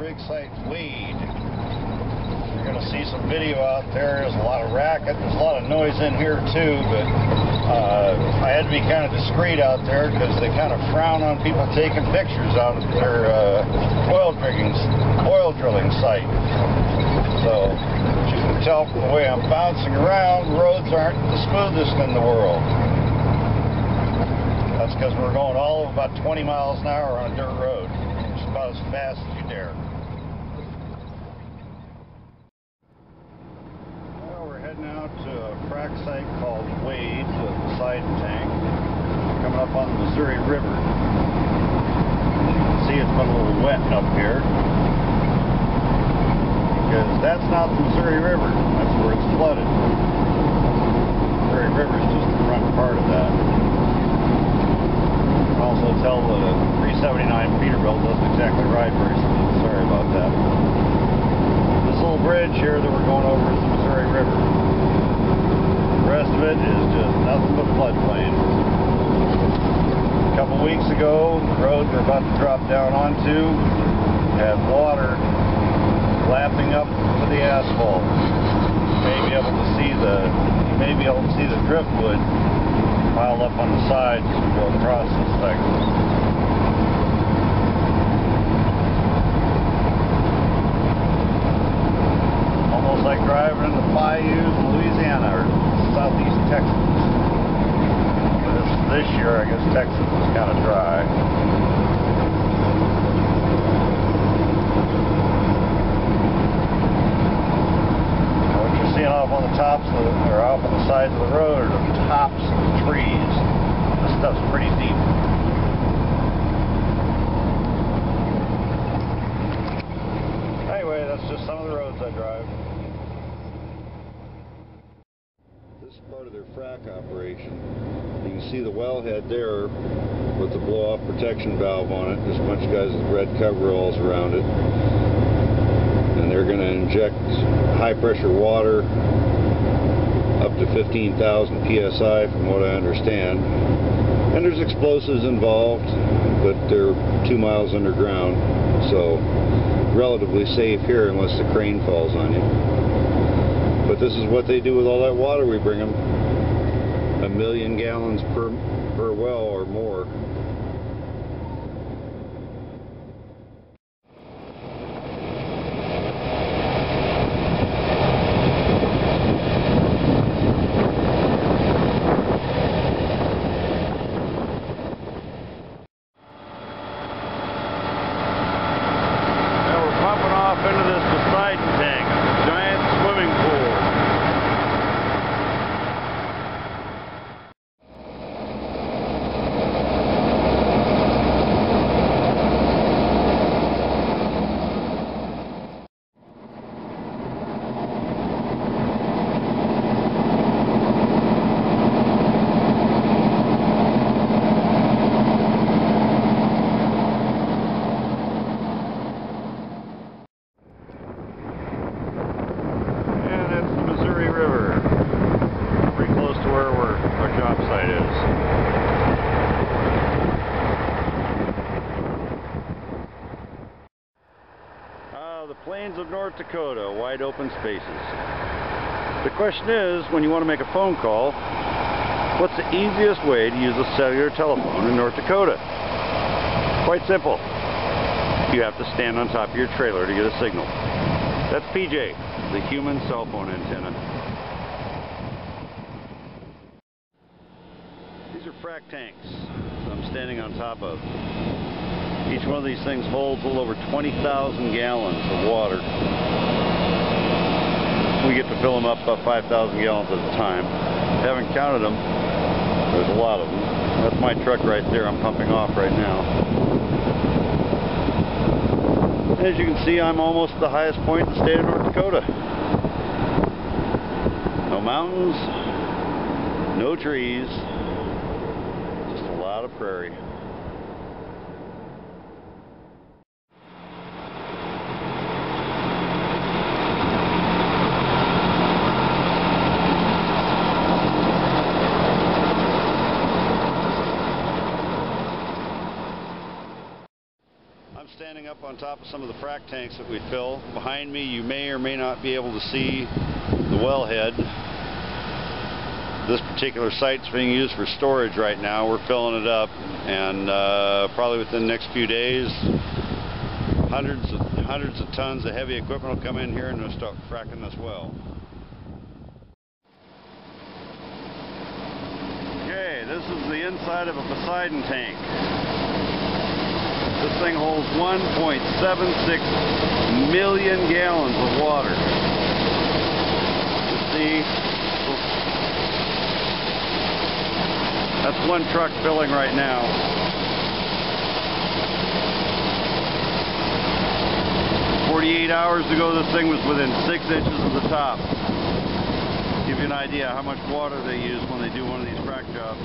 rig site Wade. You're going to see some video out there. There's a lot of racket. There's a lot of noise in here too, but I had to be kind of discreet out there because they kind of frown on people taking pictures out of their oil drilling site. So, as you can tell from the way I'm bouncing around, roads aren't the smoothest in the world. That's because we're going all of about 20 miles an hour on a dirt road. It's about as fast as you dare. Well, we're heading out to a frac site called Wade, a side tank, coming up on the Missouri River. As you can see, it's been a little wet up here, because that's not the Missouri River. That's where it's flooded. The Missouri River is just the front part of that. You can also tell the 379 Peterbilt doesn't exactly ride very smooth. Sorry about that. This little bridge here that we're going over is the Missouri River. The rest of it is just nothing but floodplain. A couple weeks ago, the road we're about to drop down onto had water lapping up to the asphalt. You may be able to see the driftwood piled up on the sides as we go across this thing. Almost like driving in the bayous in Louisiana or southeast Texas. This year, I guess Texas is kind of dry. Off on the tops or off on the sides of the road are the tops of the trees. This stuff's pretty deep. Anyway, that's just some of the roads I drive. This is part of their frac operation. You can see the wellhead there with the blow-off protection valve on it. There's a bunch of guys with red coveralls around it. And they're going to inject high-pressure water up to 15,000 psi from what I understand. And there's explosives involved, but they're 2 miles underground, so relatively safe here unless the crane falls on you. But this is what they do with all that water we bring them. 1 million gallons per well or more. Into this Poseidon tank, a giant swimming pool. The plains of North Dakota, wide open spaces. The question is, when you want to make a phone call, what's the easiest way to use a cellular telephone in North Dakota? Quite simple. You have to stand on top of your trailer to get a signal. That's PJ, the human cell phone antenna. These are frac tanks that I'm standing on top of. Each one of these things holds a little over 20,000 gallons of water. We get to fill them up about 5,000 gallons at a time. Haven't counted them. There's a lot of them. That's my truck right there. I'm pumping off right now. As you can see, I'm almost at the highest point in the state of North Dakota. No mountains, no trees, just a lot of prairie. I'm standing up on top of some of the frac tanks that we fill. Behind me you may or may not be able to see the wellhead. This particular site's being used for storage right now. We're filling it up, and probably within the next few days hundreds of tons of heavy equipment will come in here and they'll start fracking this well. Okay, this is the inside of a Poseidon tank. This thing holds 1.76 million gallons of water. You see, that's one truck filling right now. 48 hours ago, this thing was within 6 inches of the top. Give you an idea how much water they use when they do one of these frac jobs.